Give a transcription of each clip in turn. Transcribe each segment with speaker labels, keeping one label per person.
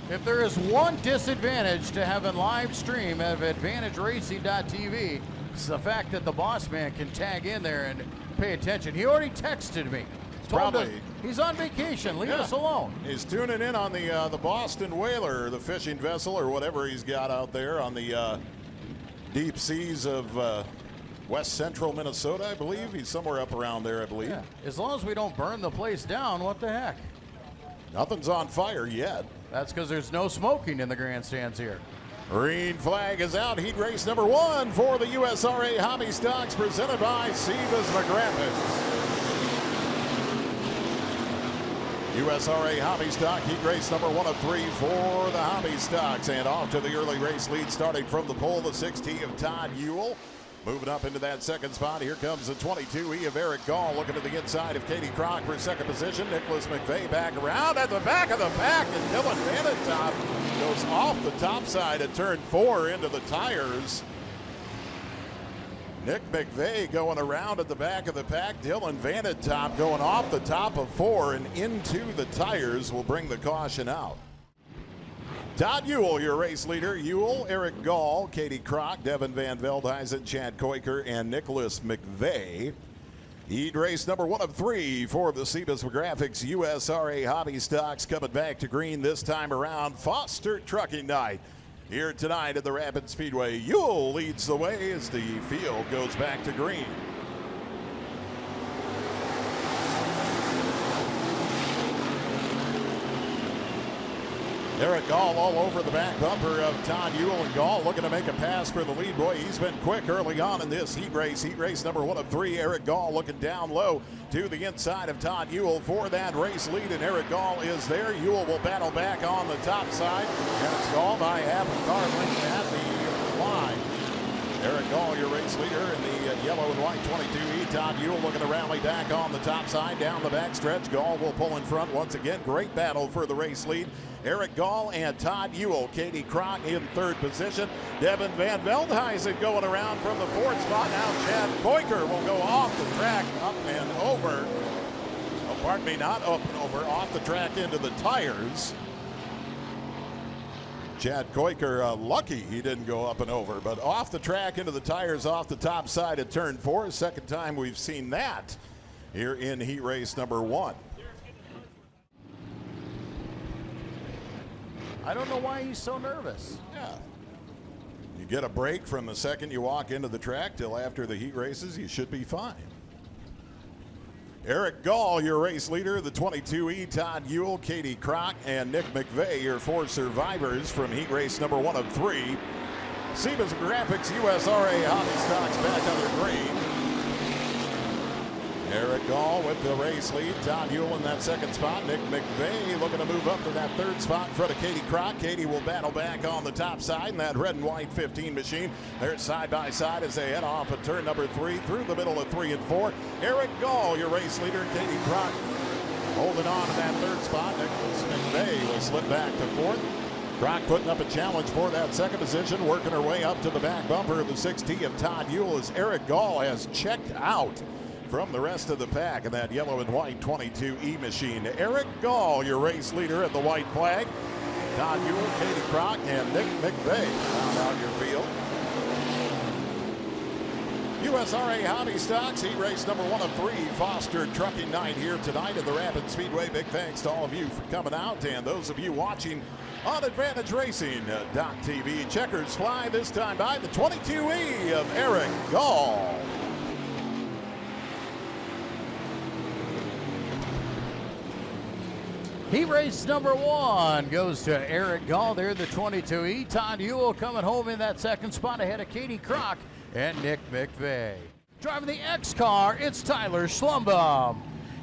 Speaker 1: If there is one disadvantage to having live stream of AdvantageRacing.tv, it's the fact that the boss man can tag in there and pay attention. He already texted me. He's on vacation. Leave us alone.
Speaker 2: He's tuning in on the Boston Whaler, the fishing vessel or whatever he's got out there on the deep seas of west central Minnesota, I believe. He's somewhere up around there, I believe.
Speaker 1: Yeah. As long as we don't burn the place down, what the heck?
Speaker 2: Nothing's on fire yet.
Speaker 1: That's because there's no smoking in the grandstands here.
Speaker 2: Green flag is out. Heat race number 1 for the USRA Hobby Stocks presented by Seavis McGrathis. USRA Hobby Stock heat race number 1 of 3 for the Hobby Stocks. And off to the early race lead starting from the pole, the 6T of Todd Ewell. Moving up into that second spot, here comes the 22E of Eric Gall, looking to the inside of Katie Kroc for second position. Nicholas McVeigh back around at the back of the pack, and Dylan Vanentop goes off the top side at turn 4 into the tires. Nick McVeigh going around at the back of the pack. Dylan Vanentop going off the top of 4 and into the tires will bring the caution out. Todd Ewell, your race leader. Ewell, Eric Gall, Katie Kroc, Devin Van Veldhuizen, Chad Koiker, and Nicholas McVeigh. Heat race number 1 of 3 for the Seavis Graphics USRA Hobby Stocks coming back to green this time around. Foster Trucking Night here tonight at the Rapid Speedway. Ewell leads the way as the field goes back to green. Eric Gall all over the back bumper of Todd Ewell, and Gall looking to make a pass for the lead. Boy, he's been quick early on in this heat race. Heat race number 1 of 3. Eric Gall looking down low to the inside of Todd Ewell for that race lead, and Eric Gall is there. Ewell will battle back on the top side, and it's Gall by half a car length at the line. Eric Gall, your race leader in the yellow and white 22E. Todd Ewell looking to rally back on the top side down the back stretch. Gall will pull in front once again. Great battle for the race lead. Eric Gall and Todd Ewell. Katie Kroc in third position. Devin Van Veldhuizen going around from the 4th spot. Now Chad Koiker will go off the track, up and over. Oh, pardon me, not up and over, off the track into the tires. Chad Koiker, lucky he didn't go up and over, but off the track into the tires off the top side at turn 4. Second time we've seen that here in heat race number 1.
Speaker 1: I don't know why he's so nervous.
Speaker 2: Yeah. You get a break from the second you walk into the track till after the heat races, you should be fine. Eric Gall, your race leader, the 22E, Todd Ewell, Katie Kroc, and Nick McVeigh, your 4 survivors from heat race number 1 of 3. Seavis Graphics USRA Hobby Stocks back under green. Eric Gall with the race lead. Todd Ewell in that second spot. Nick McVeigh looking to move up to that 3rd spot in front of Katie Kroc. Katie will battle back on the top side in that red and white 15 machine. They're side by side as they head off at turn number 3 through the middle of 3 and 4. Eric Gall, your race leader. Katie Kroc holding on to that 3rd spot. Nicholas McVeigh will slip back to 4th. Kroc putting up a challenge for that 2nd position, working her way up to the back bumper of the 6T of Todd Ewell as Eric Gall has checked out from the rest of the pack in that yellow and white 22E machine. Eric Gall, your race leader at the white flag. Todd Ewell, Katie Kroc, and Nick McVeigh round out your field. USRA Hobby Stocks, heat race number 1 of 3, Foster Trucking Night here tonight at the Rapid Speedway. Big thanks to all of you for coming out, and those of you watching on AdvantageRacing.tv. Checkers fly this time by the 22E of Eric Gall.
Speaker 1: Heat race number 1 goes to Eric Gall there, the 22E. Todd Ewell coming home in that 2nd spot ahead of Katie Kroc and Nick McVeigh. Driving the X car, it's Tyler Schlumbaum.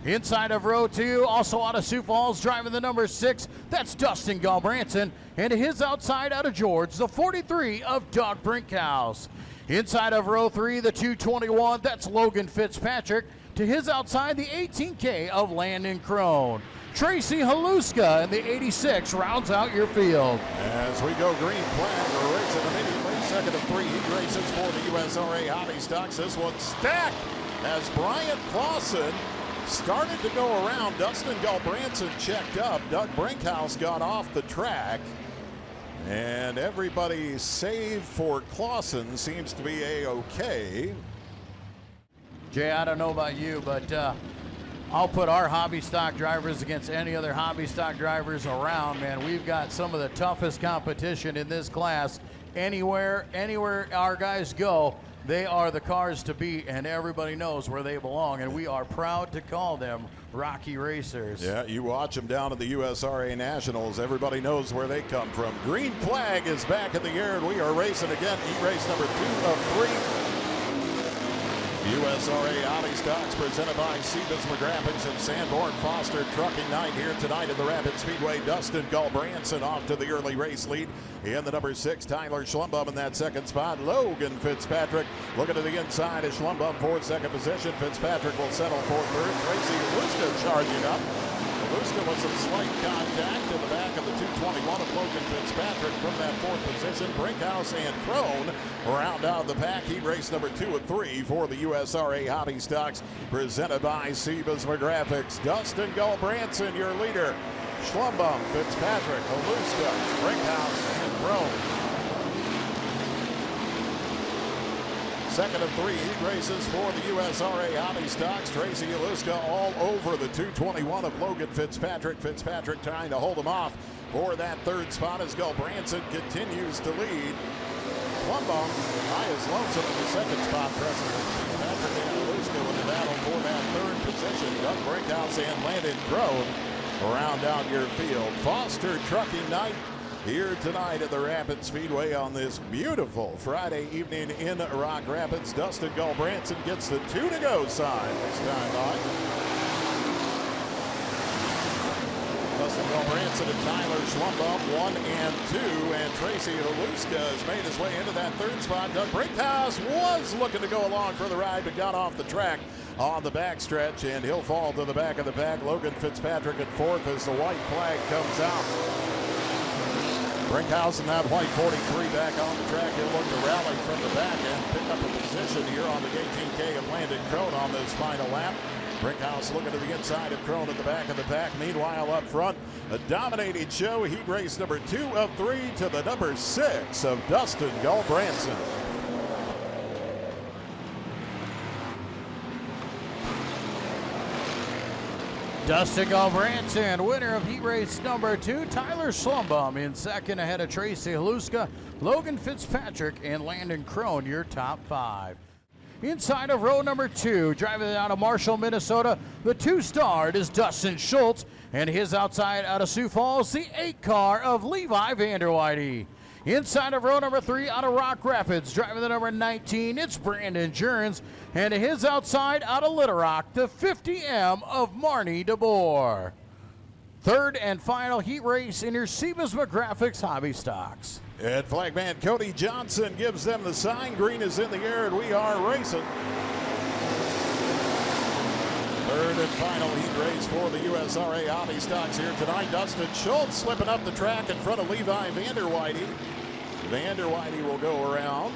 Speaker 1: Inside of row 2, also out of Sioux Falls, driving the number 6, that's Dustin Galbranson. And to his outside out of George, the 43 of Doug Brinkhouse. Inside of row 3, the 221, that's Logan Fitzpatrick. To his outside, the 18K of Landon Crone. Tracy Haluska in the 86 rounds out your field.
Speaker 2: As we go green flag, we're racing immediately. 2nd of 3 heat races for the USRA Hobby Stocks. This one's stacked as Brian Clausen started to go around. Dustin Gulbranson checked up. Doug Brinkhouse got off the track. And everybody, save for Clausen, seems to be A-OK.
Speaker 1: Jay, I don't know about you, but I'll put our hobby stock drivers against any other hobby stock drivers around, man. We've got some of the toughest competition in this class. Anywhere our guys go, they are the cars to beat, and everybody knows where they belong, and we are proud to call them Rocky Racers.
Speaker 2: Yeah, you watch them down at the USRA Nationals. Everybody knows where they come from. Green flag is back in the air, and we are racing again. Heat race number 2 of 3. USRA Hobby Stocks presented by Speedway Graphics and Sanborn Foster Trucking Night here tonight at the Rapid Speedway. Dustin Gulbranson off to the early race lead. In the number 6, Tyler Schlumbum in that second spot. Logan Fitzpatrick looking to the inside as Schlumbum for second position. Fitzpatrick will settle for third. Tracy Luska charging up. Luska with some slight contact in the back of the 221 of Logan Fitzpatrick from that 4th position. Brinkhouse and Crone round out the pack. Heat race number 2 of 3 for the USRA Hobby Stocks presented by Speedway Graphics. Dustin Gulbranson, your leader. Schlumbum, Fitzpatrick, Luska, Brinkhouse, and Crone. Second of 3 heat races for the USRA Hobby Stocks. Tracy Aluska all over the 221 of Logan Fitzpatrick. Fitzpatrick trying to hold him off for that 3rd spot as Gulbranson continues to lead. Schlumbum, high as lonesome in the 2nd spot. President Fitzpatrick and Aluska in the battle for that 3rd position. Doug Brinkhouse and Landon Crone round out your field. Foster Trucking Night here tonight at the Rapid Speedway on this beautiful Friday evening in Rock Rapids. Dustin Gulbranson gets the 2 to go sign this time by. Dustin Gulbranson and Tyler Schlumbum 1 and 2, and Tracy Aluska has made his way into that 3rd spot. Doug Brinkhouse was looking to go along for the ride but got off the track on the backstretch, and he'll fall to the back of the pack. Logan Fitzpatrick at 4th as the white flag comes out. Brinkhouse in that white 43 back on the track. He'll look to rally from the back and pick up a position here on the 18K of Landon Crone on this final lap. Brinkhouse looking to the inside of Crone at the back of the pack. Meanwhile, up front, a dominating show. Heat race number 2 of 3 to the number 6 of Dustin Gulbranson.
Speaker 1: Dustin Gulbranson, winner of heat race number 2. Tyler Schlumbum in second ahead of Tracy Haluska, Logan Fitzpatrick, and Landon Crone, your top 5. Inside of row number 2, driving out of Marshall, Minnesota, the 2-star is Dustin Schultz, and his outside out of Sioux Falls, the 8 car of Levi Vanderweide. Inside of row number 3 out of Rock Rapids, driving the number 19, it's Brandon Jurens, and his outside out of Little Rock, the 50M of Marnie DeBoer. 3rd and final heat race in your Speedway Graphics Hobby Stocks.
Speaker 2: And flagman Cody Johnson gives them the sign. Green is in the air, and we are racing. 3rd and final heat race for the USRA Hobby Stocks here tonight. Dustin Schultz slipping up the track in front of Levi Vanderweide. Vanderweide will go around,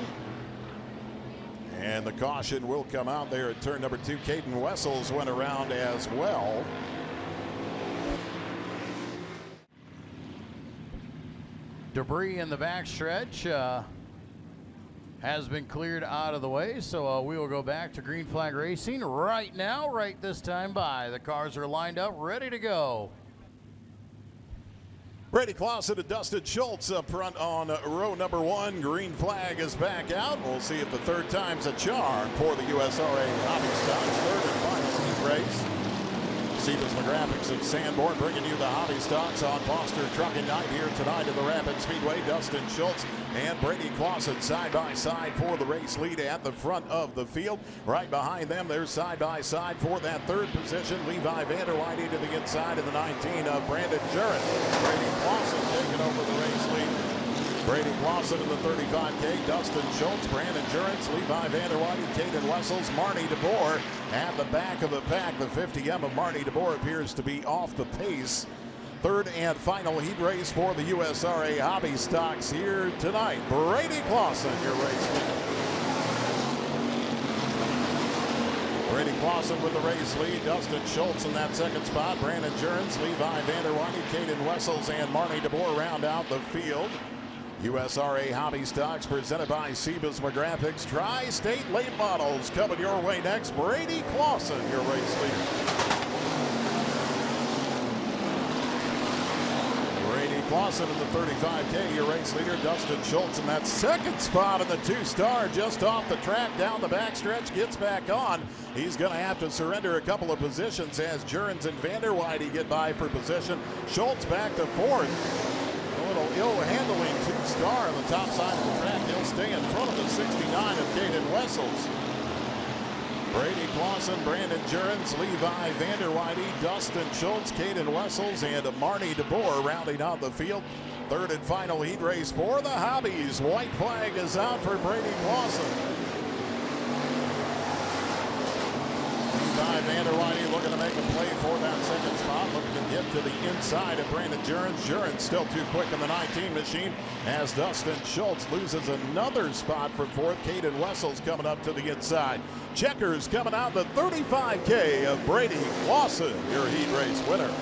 Speaker 2: and the caution will come out there at turn number 2. Caden Wessels went around as well.
Speaker 1: Debris in the backstretch has been cleared out of the way, so we will go back to green flag racing right now, right this time by. The cars are lined up, ready to go.
Speaker 2: Brady Clausen and Dustin Schultz up front on row number 1. Green flag is back out. We'll see if the 3rd time's a charm for the USRA Hobby Stocks 3rd and final heat race. Speedway Graphics of Sanborn bringing you the Hobby Stocks on Foster Trucking Night here tonight at the Rapid Speedway. Dustin Schultz and Brady Clausen side by side for the race lead at the front of the field. Right behind them, they're side by side for that 3rd position. Levi Vanderweide to the inside of the 19 of Brandon Jurens. Brady Clausen taking over the race lead. Brady Clausen in the 35K, Dustin Schultz, Brandon Jurens, Levi Vanderweide, Caden Wessels, Marnie DeBoer at the back of the pack. The 50M of Marnie DeBoer appears to be off the pace. 3rd and final heat race for the USRA Hobby Stocks here tonight. Brady Clausen, your race leader. Brady Clausen with the race lead. Dustin Schultz in that second spot. Brandon Jurens, Levi Vanderweyde, Caden Wessels, and Marnie DeBoer round out the field. USRA Hobby Stocks presented by Sebas McGraphics. Tri-State Late Models coming your way next. Brady Clausen, your race leader. Brady Clausen in the 35K, your race leader. Dustin Schultz in that second spot in the 2-star, just off the track down the backstretch, gets back on. He's going to have to surrender a couple of positions as Jurens and Vanderweyde get by for position. Schultz back to fourth. A little ill-handling 2-star on the top side of the track. He'll stay in front of the 69 of Caden Wessels. Brady Clausen, Brandon Jurens, Levi Vanderweyde, Dustin Schultz, Caden Wessels, and Marnie DeBoer rounding out the field. Third and final heat race for the Hobbies. White flag is out for Brady Clausen. Levi Vanderweyde looking to make a play for that second spot, looking to get to the inside of Brandon Jurens. Jurens still too quick in the 19 machine as Dustin Schultz loses another spot from fourth. Caden Wessels coming up to the inside. Checkers coming out the 35K of Brady Clausen, your heat race winner.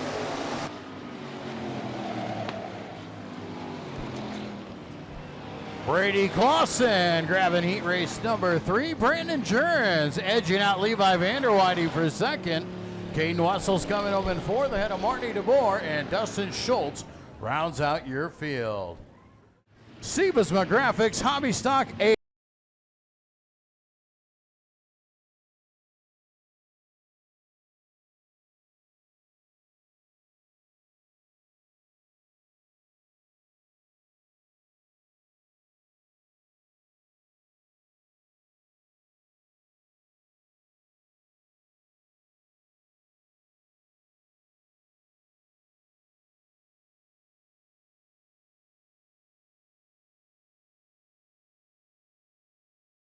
Speaker 1: Brady Clausen grabbing heat race number 3. Brandon Jurens edging out Levi Vanderweyde for second. Caden Wessels coming up in fourth ahead of Marnie DeBoer, and Dustin Schultz rounds out your field. Sebas McGraphics Hobby Stock A.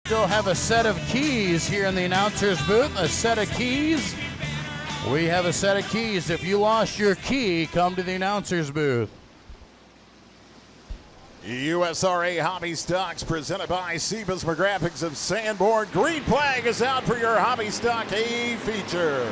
Speaker 1: Still have a set of keys here in the announcer's booth. A set of keys. We have a set of keys. If you lost your key, come to the announcer's booth.
Speaker 2: USRA Hobby Stocks presented by Sebas McGraphics of Sanborn. Green flag is out for your Hobby Stock A feature.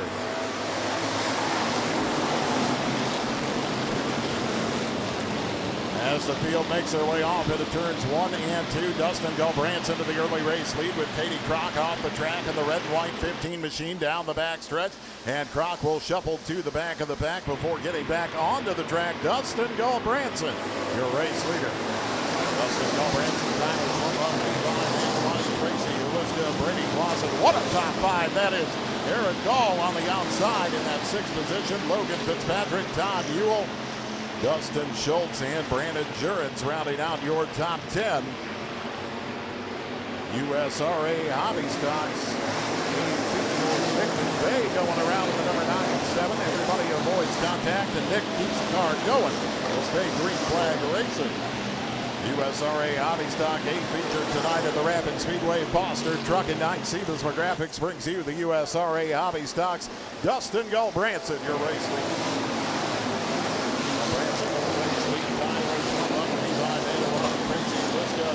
Speaker 2: As the field makes their way off into turns 1 and 2, Dustin Gulbranson into the early race lead with Katie Kroc off the track in the red and white 15 machine down the back stretch. And Kroc will shuffle to the back of the pack before getting back onto the track. Dustin Gulbranson, your race leader. Dustin Gulbranson, Tyler Schwartz, Tracy Uliska, Brady Clausen. What a top 5 that is. Aaron Gall on the outside in that 6th position. Logan Fitzpatrick, Todd Ewell, Dustin Schultz, and Brandon Jurens rounding out your top 10. USRA Hobby Stocks. Nick McVay going around in the number 9 and 7. Everybody avoids contact, and Nick keeps the car going. Will stay green flag racing. USRA Hobby Stock A featured tonight at the Rapid Speedway Foster Trucking Night. Sebas McGraphics brings you the USRA Hobby Stocks. Dustin Gulbranson, your race leader.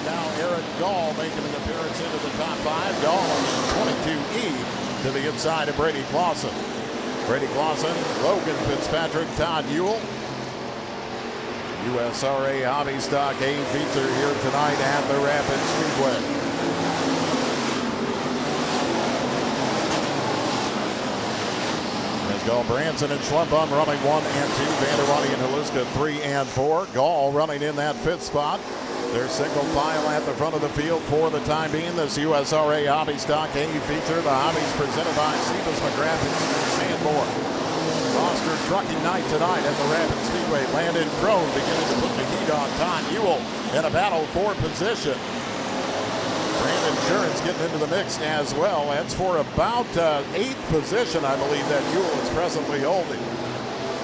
Speaker 2: Now Aaron Gall making an appearance into the top 5. Gall on the 22E to the inside of Brady Clausen. Brady Clausen, Logan Fitzpatrick, Todd Ewell. USRA Hobby Stock A feature here tonight at the Rapid Speedway. Gulbranson and Schlumpum running 1 and 2. Vanderweyde and Haliska 3 and 4. Gall running in that 5th spot. Their single file at the front of the field for the time being. This USRA Hobby Stock A feature. The Hobbies presented by Sebas McGraphics and Sanborn. Foster Trucking Night tonight at the Rapid Speedway. Landon Crone beginning to put the heat on Todd Ewell in a battle for position. Brandon Jurens getting into the mix as well. That's for about 8th position, I believe, that Ewell is presently holding.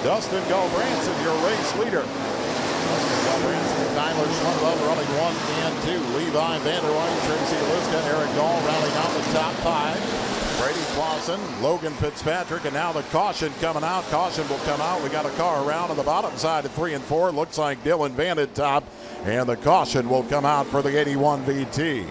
Speaker 2: Dustin Gulbranson, your race leader. Dustin Gulbranson, Tyler Schlumpum running 1 and 2. Levi Vanderweyde, Tracy Uliska, Eric Gall rounding out the top 5. Brady Clausen, Logan Fitzpatrick, and now the caution coming out. Caution will come out. We got a car around on the bottom side of 3 and 4. Looks like Dylan Vanted top, and the caution will come out for the 81 VT.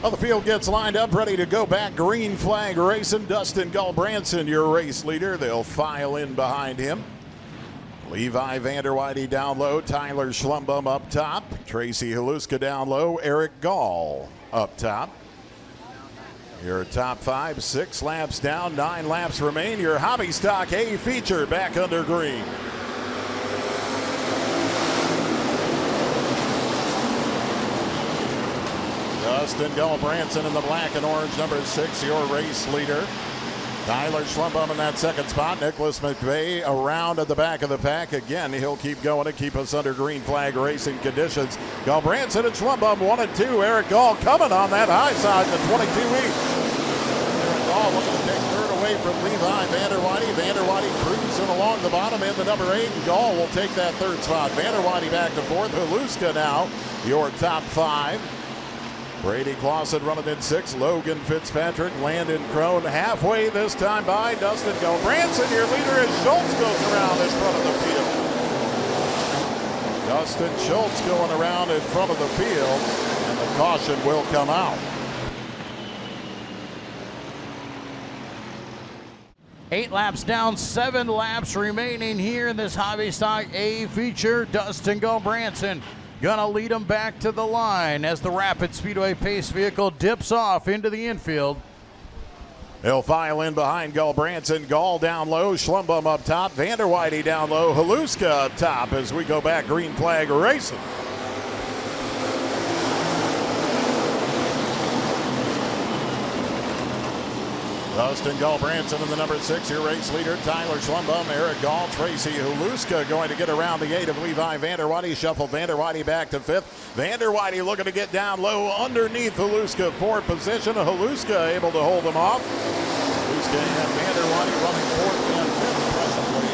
Speaker 2: Well, the field gets lined up, ready to go back. Green flag racing. Dustin Gulbranson, your race leader. They'll file in behind him. Levi Vanderweide down low. Tyler Schlumbum up top. Tracy Haluska down low. Eric Gall up top. Your top 5, 6 laps down, 9 laps remain. Your Hobby Stock A feature back under green. Dustin Gulbranson in the black and orange, number 6, your race leader. Tyler Schlumbum in that second spot. Nicholas McVeigh around at the back of the pack. Again, he'll keep going to keep us under green flag racing conditions. Gulbranson and Schlumbum 1 and 2. Eric Gall coming on that high side in the 22E. Eric Gall looking to take third away from Levi Vanderweide. Vanderweide cruising along the bottom in the number 8. And Gall will take that third spot. Vanderweide back to fourth. Haluska now your top 5. Brady Clausen running in 6. Logan Fitzpatrick, Landon Crone halfway this time by. Dustin Gulbranson, your leader, as Schultz goes around in front of the field. Dustin Schultz going around in front of the field, and the caution will come out.
Speaker 1: 8 laps down, 7 laps remaining here in this Hobby Stock A feature. Dustin Gulbranson gonna lead him back to the line as the Rapid Speedway pace vehicle dips off into the infield.
Speaker 2: They'll file in behind Gulbranson. Gall down low, Schlumbum up top, Vanderweide down low, Haluska up top as we go back green flag racing. Dustin Gulbranson in the number 6, your race leader. Tyler Schlumbum, Eric Gall, Tracy Haluska going to get around the 8 of Levi Vanderweide. Shuffle Vanderweide back to 5th. Vanderweide looking to get down low underneath Haluska for position. Haluska able to hold him off. Haluska and Vanderweide running 4th and 5th presently.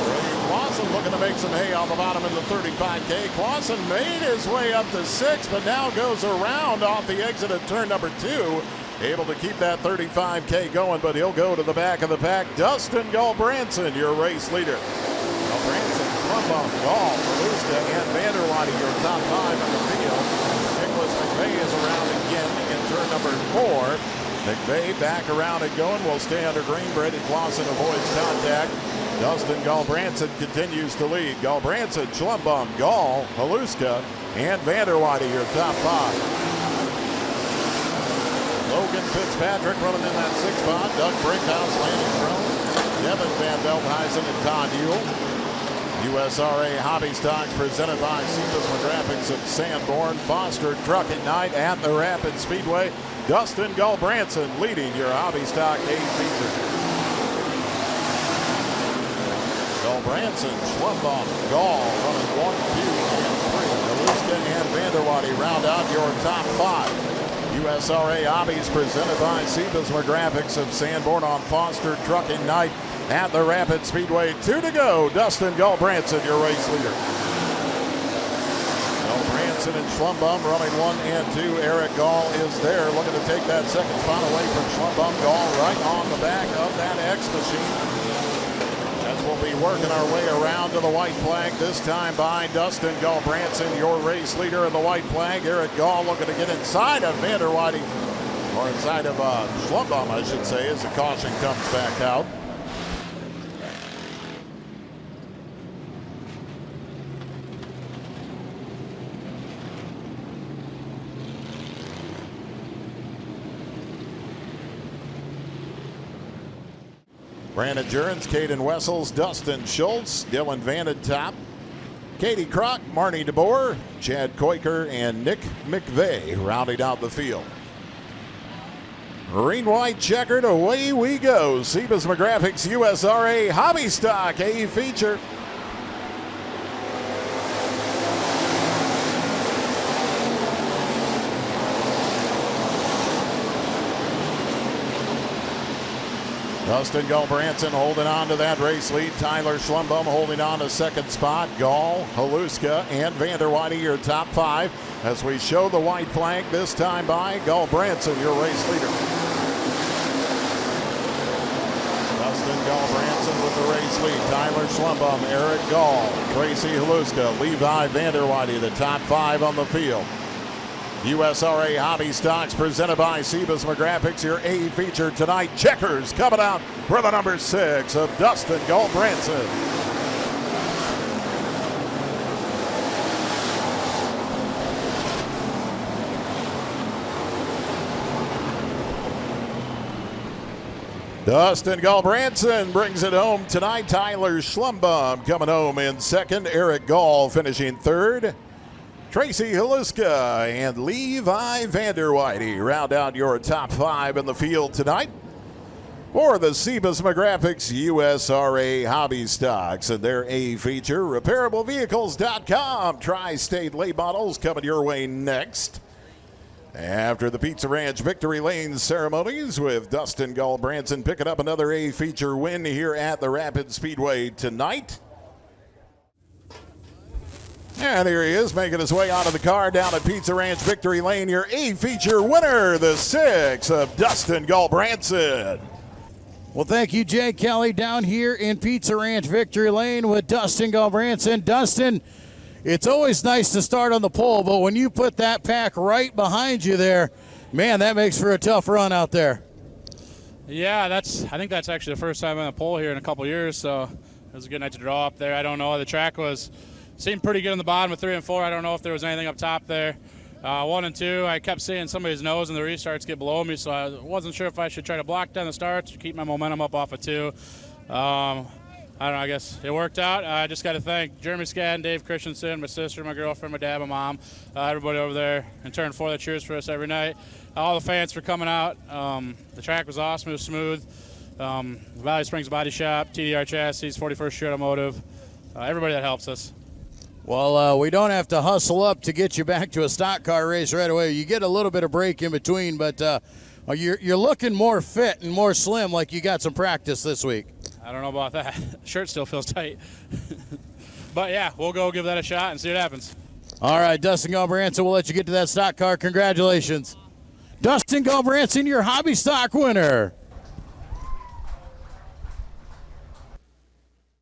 Speaker 2: Brady Clausen looking to make some hay on the bottom in the 35K. Clausen made his way up to 6th, but now goes around off the exit of turn number 2. Able to keep that 35K going, but he'll go to the back of the pack. Dustin Gulbranson, your race leader. Gulbranson, Schlumbum, Gall, Haluska, and Vanderweide, your top 5 in the field. Nicholas McVeigh is around again in turn number 4. McVeigh back around and going. Will stay under green. Brady Clausen avoids contact. Dustin Gulbranson continues to lead. Gulbranson, Schlumbum, Gall, Haluska, and Vanderweide, your top 5. Logan Fitzpatrick running in that 6th spot. Doug Brinkhouse, Landon Crone, Devin Van Veldhuizen, and Todd Ewell. USRA Hobby Stocks presented by Speedway Graphics of Sanborn. Foster Truck at Night at the Rapid Speedway. Dustin Gulbranson leading your Hobby Stock A feature. Gulbranson, Schlumbum, Gall running 1, 2, and 3. Haluska and Vanderweide round out your top 5. USRA Hobbies presented by Speedway Graphics of Sanborn on Foster Trucking Night at the Rapid Speedway. 2 to go. Dustin Gulbranson, your race leader. Gulbranson and Schlumbum running 1 and 2. Eric Gall is there looking to take that second spot away from Schlumbum. Gall right on the back of that X machine. As we'll be working our way around to the white flag, this time by Dustin Gulbranson, your race leader in the white flag. Eric Gall looking to get inside of Vanderweide, or inside of Schlumbum, I should say, as the caution comes back out. Brandon Jurens, Caden Wessels, Dustin Schultz, Dylan Vanentop, Katie Kroc, Marnie DeBoer, Chad Koiker, and Nick McVeigh rounding out the field. Green, white, checkered, away we go. Speedway Graphics USRA Hobby Stock A feature. Dustin Gulbranson holding on to that race lead. Tyler Schlumbum holding on to second spot. Gall, Haluska, and Vanderweide, your top 5. As we show the white flag, this time by Gulbranson, your race leader. Dustin Gulbranson with the race lead. Tyler Schlumbum, Eric Gall, Tracy Haluska, Levi Vanderweide, the top 5 on the field. USRA Hobby Stocks presented by Speedway Graphics. Your A feature tonight. Checkers coming out for the number 6 of Dustin Goldbranson. Dustin Goldbranson brings it home tonight. Tyler Schlumbaum coming home in second. Eric Gall finishing third. Tracy Haliska and Levi Vanderwhite round out your top 5 in the field tonight for the Speedway Graphics USRA Hobby Stocks and their A feature. RepairableVehicles.com. Tri-State late models coming your way next. After the Pizza Ranch Victory Lane ceremonies with Dustin Goldbranson picking up another A feature win here at the Rapid Speedway tonight. And here he is making his way out of the car down at Pizza Ranch Victory Lane. Your A feature winner, the 6 of Dustin Goldbranson.
Speaker 1: Well, thank you, Jay Kelly, down here in Pizza Ranch Victory Lane with Dustin Goldbranson. Dustin, it's always nice to start on the pole, but when you put that pack right behind you there, man, that makes for a tough run out there.
Speaker 3: Yeah, I think that's actually the first time on the pole here in a couple years, so it was a good night to draw up there. I don't know, the track seemed pretty good on the bottom of 3 and 4. I don't know if there was anything up top there. 1 and 2, I kept seeing somebody's nose and the restarts get below me, so I wasn't sure if I should try to block down the starts or keep my momentum up off of 2. I don't know, I guess it worked out. I just got to thank Jeremy Skadden, Dave Christensen, my sister, my girlfriend, my dad, my mom, everybody over there in turn 4 that cheers for us every night. All the fans for coming out. The track was awesome. It was smooth. Valley Springs Body Shop, TDR Chassis, 41st Street Automotive, everybody that helps us.
Speaker 1: Well, we don't have to hustle up to get you back to a stock car race right away. You get a little bit of break in between, but you're looking more fit and more slim, like you got some practice this week.
Speaker 3: I don't know about that. Shirt still feels tight. But, yeah, we'll go give that a shot and see what happens.
Speaker 1: All right, Dustin Goldbranson, we'll let you get to that stock car. Congratulations. Dustin Goldbranson, your hobby stock winner.